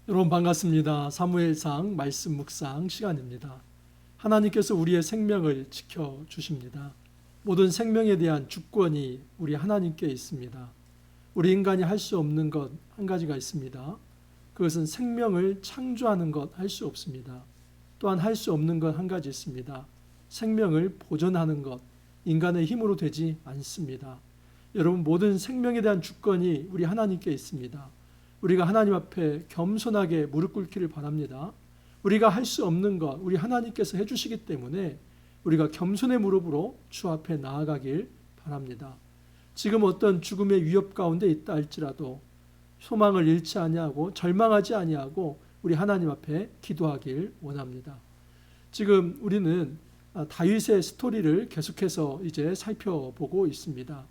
여러분 반갑습니다. 사무엘상 말씀 묵상 시간입니다. 하나님께서 우리의 생명을 지켜주십니다. 모든 생명에 대한 주권이 우리 하나님께 있습니다. 우리 인간이 할 수 없는 것 한 가지가 있습니다. 그것은 생명을 창조하는 것 할 수 없습니다. 또한 할 수 없는 것 한 가지 있습니다. 생명을 보존하는 것, 인간의 힘으로 되지 않습니다. 여러분, 모든 생명에 대한 주권이 우리 하나님께 있습니다. 우리가 하나님 앞에 겸손하게 무릎 꿇기를 바랍니다. 우리가 할 수 없는 것 우리 하나님께서 해주시기 때문에 우리가 겸손의 무릎으로 주 앞에 나아가길 바랍니다. 지금 어떤 죽음의 위협 가운데 있다 할지라도 소망을 잃지 아니하고 절망하지 아니하고 우리 하나님 앞에 기도하길 원합니다. 지금 우리는 다윗의 스토리를 계속해서 이제 살펴보고 있습니다.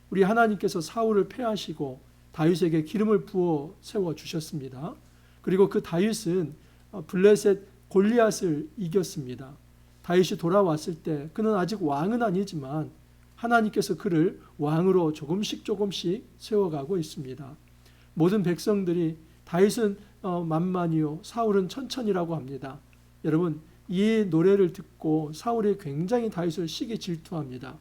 우리 하나님께서 사울을 패하시고 다윗에게 기름을 부어 세워 주셨습니다. 그리고 그 다윗은 블레셋 골리앗을 이겼습니다. 다윗이 돌아왔을 때 그는 아직 왕은 아니지만 하나님께서 그를 왕으로 조금씩 세워가고 있습니다. 모든 백성들이 다윗은 만만히요 사울은 천천히라고 합니다. 여러분, 이 노래를 듣고 사울이 굉장히 다윗을 시기 질투합니다.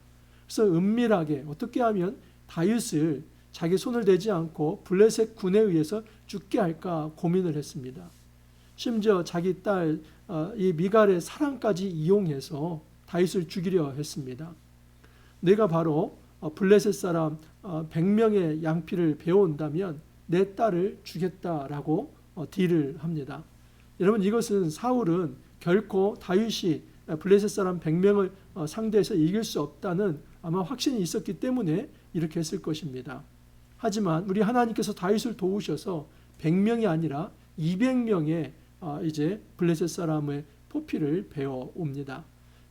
그래서 은밀하게 어떻게 하면 다윗을 자기 손을 대지 않고 블레셋 군에 의해서 죽게 할까 고민을 했습니다. 심지어 자기 딸 이 미갈의 사랑까지 이용해서 다윗을 죽이려 했습니다. 내가 바로 블레셋 사람 100명의 양피를 베어온다면 내 딸을 주겠다라고 딜을 합니다. 여러분, 이것은 사울은 결코 다윗이 블레셋 사람 100명을 상대해서 이길 수 없다는 아마 확신이 있었기 때문에 이렇게 했을 것입니다. 하지만 우리 하나님께서 다윗을 도우셔서 100명이 아니라 200명의 이제 블레셋 사람의 포피를 베어 옵니다.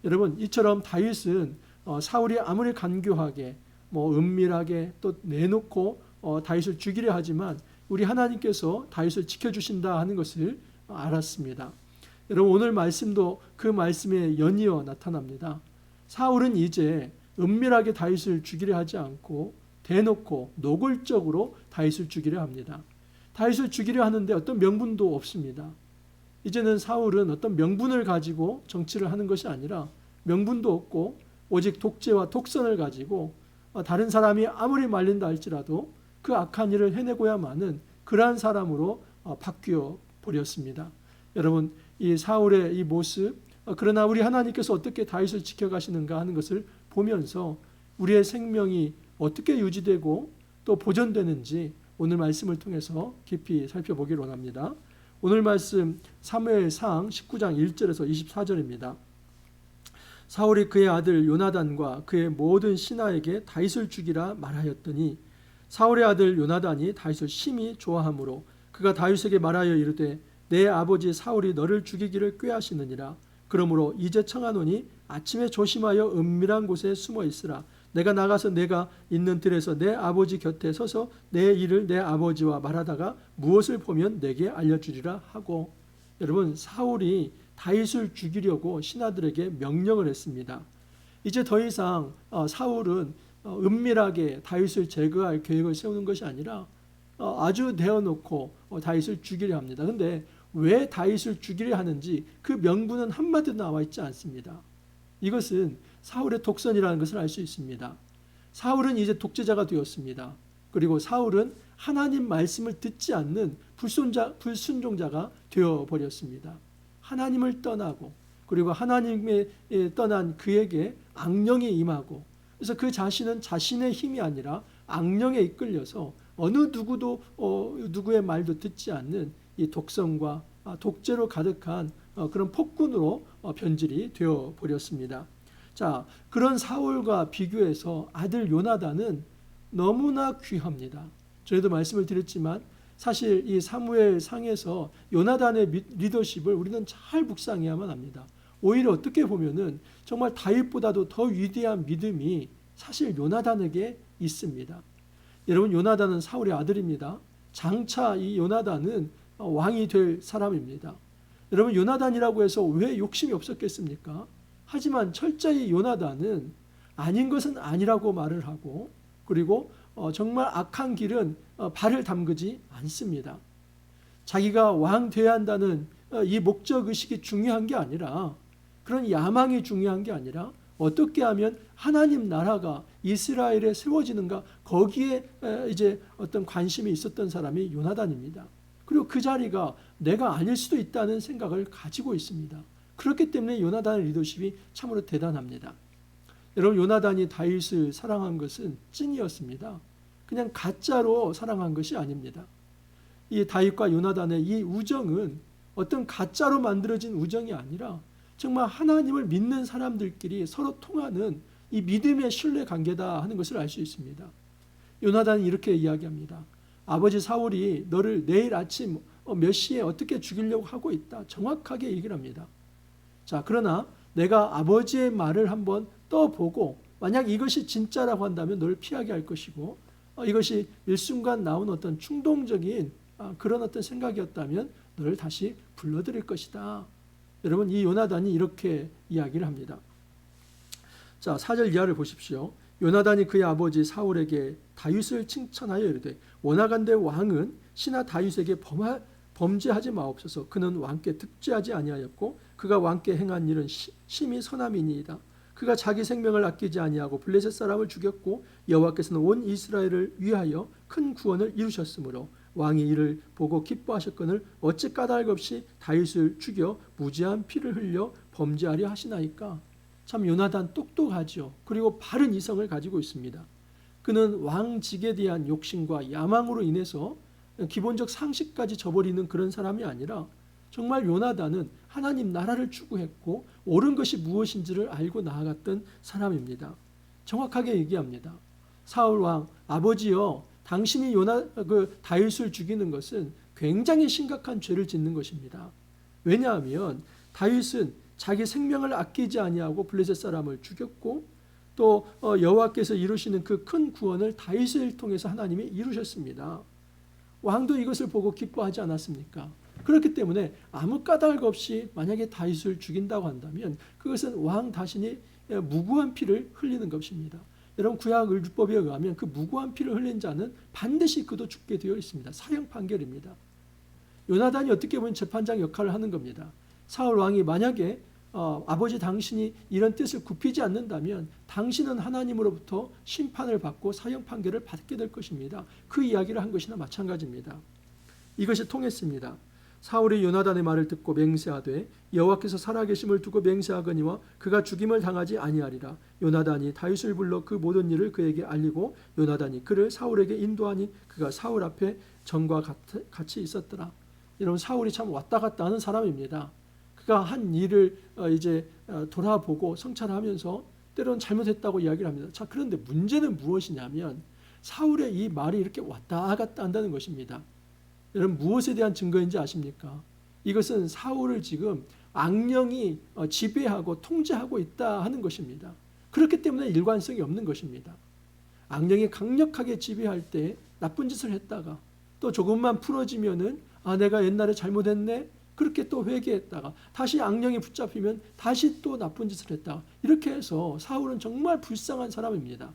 여러분, 이처럼 다윗은 사울이 아무리 간교하게 은밀하게 또 내놓고 다윗을 죽이려 하지만 우리 하나님께서 다윗을 지켜주신다 하는 것을 알았습니다. 여러분, 오늘 말씀도 그 말씀에 연이어 나타납니다. 사울은 이제 은밀하게 다윗을 죽이려 하지 않고 대놓고 노골적으로 다윗을 죽이려 합니다. 다윗을 죽이려 하는데 어떤 명분도 없습니다. 이제는 사울은 어떤 명분을 가지고 정치를 하는 것이 아니라 명분도 없고 오직 독재와 독선을 가지고 다른 사람이 아무리 말린다 할지라도 그 악한 일을 해내고야만은 그러한 사람으로 바뀌어 버렸습니다. 여러분, 이 사울의 이 모습, 그러나 우리 하나님께서 어떻게 다윗을 지켜가시는가 하는 것을 보면서 우리의 생명이 어떻게 유지되고 또 보존되는지 오늘 말씀을 통해서 깊이 살펴보기를 원합니다. 오늘 말씀 사무엘상 19장 1절에서 24절입니다. 사울이 그의 아들 요나단과 그의 모든 신하에게 다윗을 죽이라 말하였더니 사울의 아들 요나단이 다윗을 심히 좋아하므로 그가 다윗에게 말하여 이르되 내 아버지 사울이 너를 죽이기를 꾀하시느니라. 그러므로 이제 청하노니 아침에 조심하여 은밀한 곳에 숨어 있으라. 내가 나가서 내가 있는 들에서 내 아버지 곁에 서서 내 일을 내 아버지와 말하다가 무엇을 보면 내게 알려주리라 하고. 여러분, 사울이 다윗을 죽이려고 신하들에게 명령을 했습니다. 이제 더 이상 사울은 은밀하게 다윗을 제거할 계획을 세우는 것이 아니라 아주 대어놓고 다윗을 죽이려 합니다. 그런데 왜 다윗을 죽이려 하는지 그 명분은 한마디도 나와 있지 않습니다. 이것은 사울의 독선이라는 것을 알 수 있습니다. 사울은 이제 독재자가 되었습니다. 그리고 사울은 하나님 말씀을 듣지 않는 불순종자가 되어버렸습니다. 하나님을 떠나고 그리고 하나님의 떠난 그에게 악령이 임하고, 그래서 그 자신은 자신의 힘이 아니라 악령에 이끌려서 어느 누구도 누구의 말도 듣지 않는 이 독성과 독재로 가득한 그런 폭군으로 변질이 되어버렸습니다. 자, 그런 사울과 비교해서 아들 요나단은 너무나 귀합니다. 저희도 말씀을 드렸지만 사실 이 사무엘 상에서 요나단의 리더십을 우리는 잘 묵상해야만 합니다. 오히려 어떻게 보면은 정말 다윗보다도 더 위대한 믿음이 사실 요나단에게 있습니다. 여러분, 요나단은 사울의 아들입니다. 장차 이 요나단은 왕이 될 사람입니다. 여러분, 요나단이라고 해서 왜 욕심이 없었겠습니까? 하지만 철저히 요나단은 아닌 것은 아니라고 말을 하고, 그리고 정말 악한 길은 발을 담그지 않습니다. 자기가 왕 되어야 한다는 이 목적 의식이 중요한 게 아니라, 그런 야망이 중요한 게 아니라 어떻게 하면 하나님 나라가 이스라엘에 세워지는가, 거기에 이제 어떤 관심이 있었던 사람이 요나단입니다. 그리고 그 자리가 내가 아닐 수도 있다는 생각을 가지고 있습니다. 그렇기 때문에 요나단의 리더십이 참으로 대단합니다. 여러분, 요나단이 다윗을 사랑한 것은 찐이었습니다. 그냥 가짜로 사랑한 것이 아닙니다. 이 다윗과 요나단의 이 우정은 어떤 가짜로 만들어진 우정이 아니라 정말 하나님을 믿는 사람들끼리 서로 통하는 이 믿음의 신뢰 관계다 하는 것을 알 수 있습니다. 요나단이 이렇게 이야기합니다. 아버지 사울이 너를 내일 아침 몇 시에 어떻게 죽이려고 하고 있다. 정확하게 얘기를 합니다. 자, 그러나 내가 아버지의 말을 한번 떠보고 만약 이것이 진짜라고 한다면 너를 피하게 할 것이고, 이것이 일순간 나온 어떤 충동적인 그런 어떤 생각이었다면 너를 다시 불러들일 것이다. 여러분, 이 요나단이 이렇게 이야기를 합니다. 자, 4절 이하를 보십시오. 요나단이 그의 아버지 사울에게 다윗을 칭찬하여 이르되 원하건대 왕은 신하 다윗에게 범죄하지 마옵소서. 그는 왕께 득죄하지 아니하였고 그가 왕께 행한 일은 심히 선함이니이다. 그가 자기 생명을 아끼지 아니하고 블레셋 사람을 죽였고 여호와께서는 온 이스라엘을 위하여 큰 구원을 이루셨으므로 왕이 이를 보고 기뻐하셨거늘 어찌 까닭 없이 다윗을 죽여 무지한 피를 흘려 범죄하려 하시나이까. 참 요나단 똑똑하죠. 그리고 바른 이성을 가지고 있습니다. 그는 왕직에 대한 욕심과 야망으로 인해서 기본적 상식까지 저버리는 그런 사람이 아니라 정말 요나단은 하나님 나라를 추구했고 옳은 것이 무엇인지를 알고 나아갔던 사람입니다. 정확하게 얘기합니다. 사울 왕, 아버지여, 당신이 다윗을 죽이는 것은 굉장히 심각한 죄를 짓는 것입니다. 왜냐하면 다윗은 자기 생명을 아끼지 아니하고 블레셋 사람을 죽였고 또 여호와께서 이루시는 그 큰 구원을 다윗을 통해서 하나님이 이루셨습니다. 왕도 이것을 보고 기뻐하지 않았습니까? 그렇기 때문에 아무 까닭 없이 만약에 다윗을 죽인다고 한다면 그것은 왕 자신이 무고한 피를 흘리는 것입니다. 여러분, 구약 율법에 의하면 그 무고한 피를 흘린 자는 반드시 그도 죽게 되어 있습니다. 사형 판결입니다. 요나단이 어떻게 보면 재판장 역할을 하는 겁니다. 사울 왕이 만약에 아버지 당신이 이런 뜻을 굽히지 않는다면 당신은 하나님으로부터 심판을 받고 사형 판결을 받게 될 것입니다. 그 이야기를 한 것이나 마찬가지입니다. 이것이 통했습니다. 사울이 요나단의 말을 듣고 맹세하되 여호와께서 살아계심을 두고 맹세하거니와 그가 죽임을 당하지 아니하리라. 요나단이 다윗을 불러 그 모든 일을 그에게 알리고 요나단이 그를 사울에게 인도하니 그가 사울 앞에 전과 같이 있었더라. 여러분, 사울이 참 왔다 갔다 하는 사람입니다. 그가 한 일을 이제 돌아보고 성찰하면서 때로는 잘못했다고 이야기를 합니다. 자, 그런데 문제는 무엇이냐면 사울의 이 말이 이렇게 왔다 갔다 한다는 것입니다. 여러분, 무엇에 대한 증거인지 아십니까? 이것은 사울을 지금 악령이 지배하고 통제하고 있다 하는 것입니다. 그렇기 때문에 일관성이 없는 것입니다. 악령이 강력하게 지배할 때 나쁜 짓을 했다가 또 조금만 풀어지면은 내가 옛날에 잘못했네, 그렇게 또 회개했다가 다시 악령이 붙잡히면 다시 또 나쁜 짓을 했다가, 이렇게 해서 사울은 정말 불쌍한 사람입니다.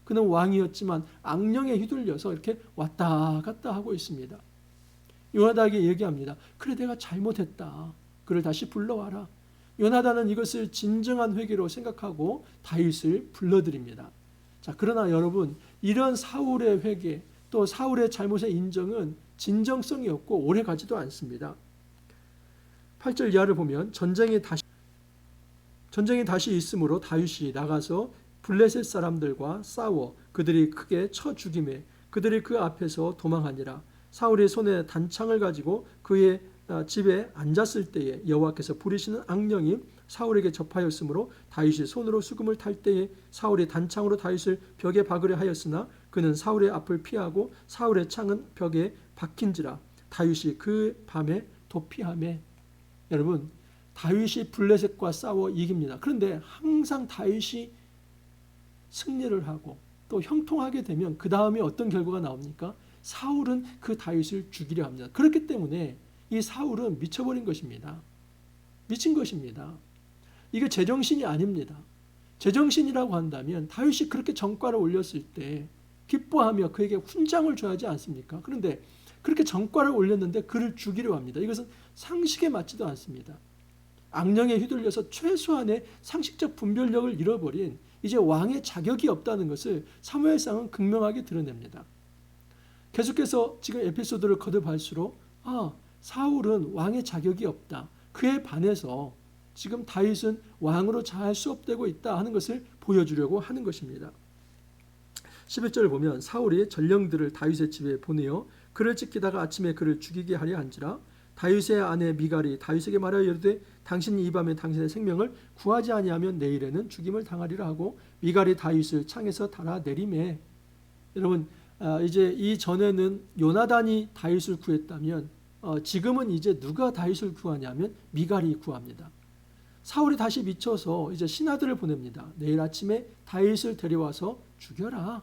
그는 왕이었지만 악령에 휘둘려서 이렇게 왔다 갔다 하고 있습니다. 요나단에게 얘기합니다. 그래, 내가 잘못했다. 그를 다시 불러와라. 요나단은 이것을 진정한 회개로 생각하고 다윗을 불러드립니다. 자, 그러나 여러분, 이런 사울의 회개 또 사울의 잘못의 인정은 진정성이 없고 오래 가지도 않습니다. 8절 이하를 보면 전쟁이 다시 있으므로 다윗이 나가서 블레셋 사람들과 싸워 그들이 크게 쳐 죽임에 그들이 그 앞에서 도망하니라. 사울이 손에 단창을 가지고 그의 집에 앉았을 때에 여호와께서 부리시는 악령이 사울에게 접하였으므로 다윗이 손으로 수금을 탈 때에 사울이 단창으로 다윗을 벽에 박으려 하였으나 그는 사울의 앞을 피하고 사울의 창은 벽에 박힌지라. 다윗이 그 밤에 도피하매. 여러분, 다윗이 블레셋과 싸워 이깁니다. 그런데 항상 다윗이 승리를 하고 또 형통하게 되면 그 다음에 어떤 결과가 나옵니까? 사울은 그 다윗을 죽이려 합니다. 그렇기 때문에 이 사울은 미쳐버린 것입니다. 미친 것입니다. 이게 제정신이 아닙니다. 제정신이라고 한다면 다윗이 그렇게 전과를 올렸을 때 기뻐하며 그에게 훈장을 줘야 하지 않습니까? 그런데 그렇게 전과를 올렸는데 그를 죽이려 합니다. 이것은 상식에 맞지도 않습니다. 악령에 휘둘려서 최소한의 상식적 분별력을 잃어버린 이제 왕의 자격이 없다는 것을 사무엘상은 극명하게 드러냅니다. 계속해서 지금 에피소드를 거듭할수록 사울은 왕의 자격이 없다. 그에 반해서 지금 다윗은 왕으로 잘 수업되고 있다 하는 것을 보여주려고 하는 것입니다. 11절을 보면 사울이 전령들을 다윗의 집에 보내어 그를 지키다가 아침에 그를 죽이게 하려 한지라. 다윗의 아내 미갈이 다윗에게 말하여 이르되 당신이 이 밤에 당신의 생명을 구하지 아니하면 내일에는 죽임을 당하리라 하고 미갈이 다윗을 창에서 달아내리매. 여러분, 이제 이 전에는 요나단이 다윗을 구했다면 지금은 이제 누가 다윗을 구하냐면 미갈이 구합니다. 사울이 다시 미쳐서 이제 신하들을 보냅니다. 내일 아침에 다윗을 데려와서 죽여라.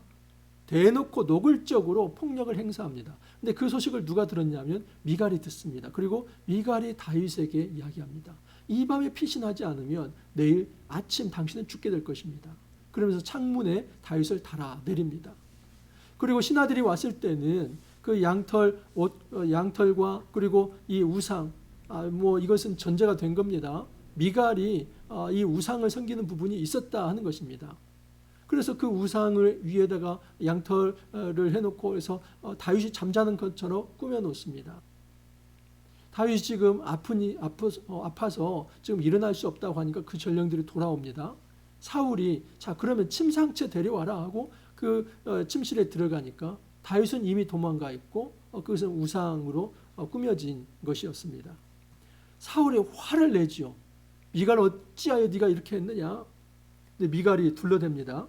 대놓고 노골적으로 폭력을 행사합니다. 근데 그 소식을 누가 들었냐면 미갈이 듣습니다. 그리고 미갈이 다윗에게 이야기합니다. 이 밤에 피신하지 않으면 내일 아침 당신은 죽게 될 것입니다. 그러면서 창문에 다윗을 달아내립니다. 그리고 신하들이 왔을 때는 그 양털과 그리고 이 우상, 이것은 전제가 된 겁니다. 미갈이 이 우상을 섬기는 부분이 있었다 하는 것입니다. 그래서 그 우상을 위에다가 양털을 해놓고 해서 다윗이 잠자는 것처럼 꾸며놓습니다. 다윗이 지금 아파서 지금 일어날 수 없다고 하니까 그 전령들이 돌아옵니다. 사울이 그러면 침상째 데려와라 하고 그 침실에 들어가니까 다윗은 이미 도망가 있고 그것은 우상으로 꾸며진 것이었습니다. 사울이 화를 내지요. 미갈 어찌하여 네가 이렇게 했느냐? 근데 미갈이 둘러댑니다.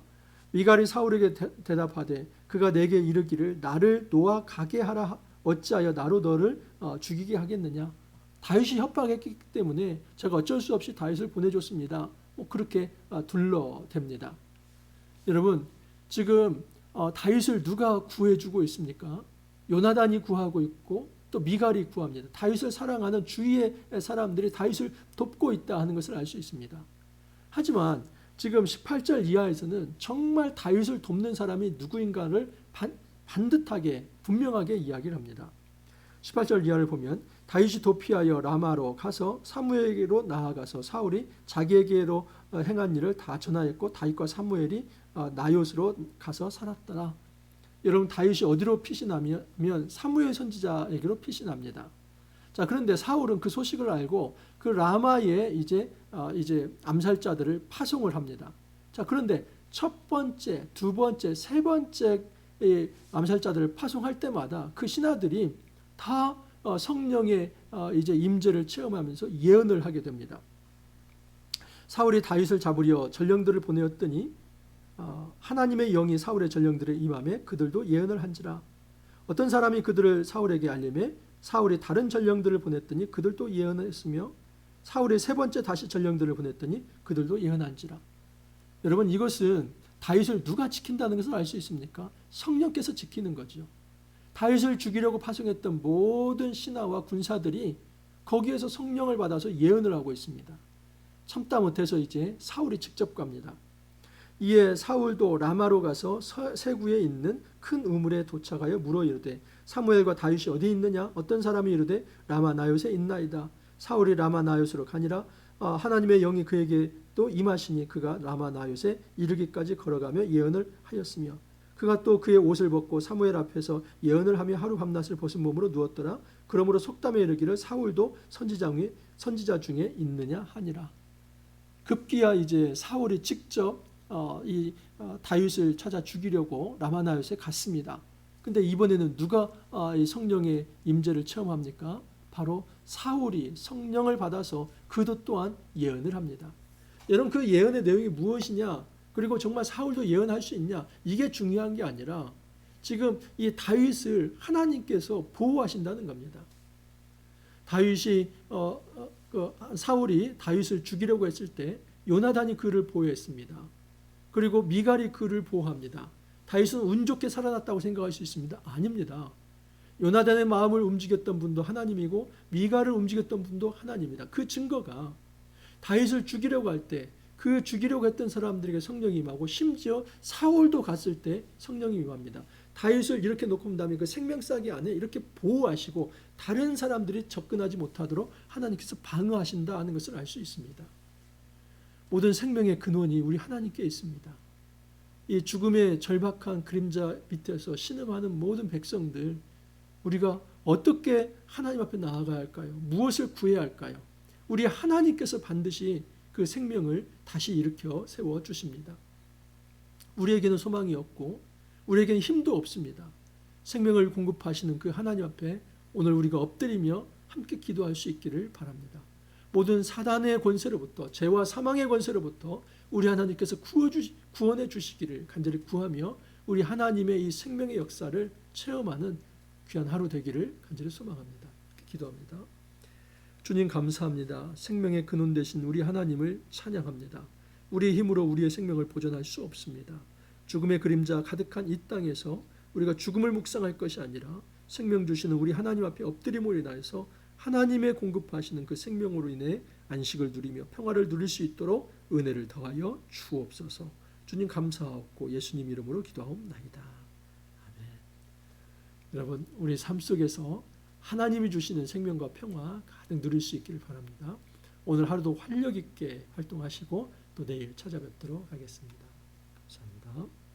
미갈이 사울에게 대답하되 그가 내게 이르기를 나를 놓아 가게 하라 어찌하여 나로 너를 죽이게 하겠느냐? 다윗이 협박했기 때문에 제가 어쩔 수 없이 다윗을 보내줬습니다. 그렇게 둘러댑니다. 여러분, 지금 다윗을 누가 구해주고 있습니까? 요나단이 구하고 있고 또 미갈이 구합니다. 다윗을 사랑하는 주위의 사람들이 다윗을 돕고 있다 하는 것을 알 수 있습니다. 하지만 지금 18절 이하에서는 정말 다윗을 돕는 사람이 누구인가를 반듯하게 분명하게 이야기를 합니다. 18절 이하를 보면 다윗이 도피하여 라마로 가서 사무엘에게로 나아가서 사울이 자기에게로 행한 일을 다 전하였고 다윗과 사무엘이 나요스로 가서 살았더라. 여러분, 다윗이 어디로 피신하면 사무엘 선지자에게로 피신합니다. 그런데 사울은 그 소식을 알고 그 라마에 이제 암살자들을 파송을 합니다. 그런데 첫 번째, 두 번째, 세 번째 암살자들을 파송할 때마다 그 신하들이 다 성령의 이제 임재를 체험하면서 예언을 하게 됩니다. 사울이 다윗을 잡으려 전령들을 보내었더니 하나님의 영이 사울의 전령들을 임함에 그들도 예언을 한지라. 어떤 사람이 그들을 사울에게 알림해 사울이 다른 전령들을 보냈더니 그들도 예언을 했으며 사울이 세 번째 다시 전령들을 보냈더니 그들도 예언한지라. 여러분, 이것은 다윗을 누가 지킨다는 것을 알 수 있습니까? 성령께서 지키는 거죠. 다윗을 죽이려고 파송했던 모든 신하와 군사들이 거기에서 성령을 받아서 예언을 하고 있습니다. 참다 못해서 이제 사울이 직접 갑니다. 이에 사울도 라마로 가서 세구에 있는 큰 우물에 도착하여 물어 이르되 사무엘과 다윗이 어디 있느냐? 어떤 사람이 이르되 라마 나요스에 있나이다. 사울이 라마 나요스로 가니라. 하나님의 영이 그에게 또 임하시니 그가 라마 나요스에 이르기까지 걸어가며 예언을 하였으며 그가 또 그의 옷을 벗고 사무엘 앞에서 예언을 하며 하루 밤낮을 벗은 몸으로 누웠더라. 그러므로 속담에 이르기를 사울도 선지자 중에 있느냐 하니라. 급기야 이제 사울이 직접 다윗을 찾아 죽이려고 라마나요스에 갔습니다. 근데 이번에는 누가 이 성령의 임재를 체험합니까? 바로 사울이 성령을 받아서 그도 또한 예언을 합니다. 여러분, 그 예언의 내용이 무엇이냐? 그리고 정말 사울도 예언할 수 있냐? 이게 중요한 게 아니라 지금 이 다윗을 하나님께서 보호하신다는 겁니다. 사울이 다윗을 죽이려고 했을 때 요나단이 그를 보호했습니다. 그리고 미갈이 그를 보호합니다. 다윗은 운 좋게 살아났다고 생각할 수 있습니다. 아닙니다. 요나단의 마음을 움직였던 분도 하나님이고 미갈을 움직였던 분도 하나님입니다. 그 증거가 다윗을 죽이려고 할 때 그 죽이려고 했던 사람들에게 성령이 임하고 심지어 사울도 갔을 때 성령이 임합니다. 다윗을 이렇게 놓고 본 다음에 그 생명싸기 안에 이렇게 보호하시고 다른 사람들이 접근하지 못하도록 하나님께서 방어하신다 하는 것을 알 수 있습니다. 모든 생명의 근원이 우리 하나님께 있습니다. 이 죽음의 절박한 그림자 밑에서 신음하는 모든 백성들, 우리가 어떻게 하나님 앞에 나아가야 할까요? 무엇을 구해야 할까요? 우리 하나님께서 반드시 그 생명을 다시 일으켜 세워 주십니다. 우리에게는 소망이 없고 우리에게는 힘도 없습니다. 생명을 공급하시는 그 하나님 앞에 오늘 우리가 엎드리며 함께 기도할 수 있기를 바랍니다. 모든 사단의 권세로부터, 죄와 사망의 권세로부터 우리 하나님께서 구원해 주시기를 간절히 구하며 우리 하나님의 이 생명의 역사를 체험하는 귀한 하루 되기를 간절히 소망합니다. 기도합니다. 주님 감사합니다. 생명의 근원 되신 우리 하나님을 찬양합니다. 우리의 힘으로 우리의 생명을 보존할 수 없습니다. 죽음의 그림자 가득한 이 땅에서 우리가 죽음을 묵상할 것이 아니라 생명 주시는 우리 하나님 앞에 엎드림으로 인하여서 하나님의 공급하시는 그 생명으로 인해 안식을 누리며 평화를 누릴 수 있도록 은혜를 더하여 주옵소서. 주님 감사하옵고 예수님 이름으로 기도하옵나이다. 아멘. 여러분, 우리 삶 속에서 하나님이 주시는 생명과 평화 가득 누릴 수 있기를 바랍니다. 오늘 하루도 활력 있게 활동하시고 또 내일 찾아뵙도록 하겠습니다. 감사합니다.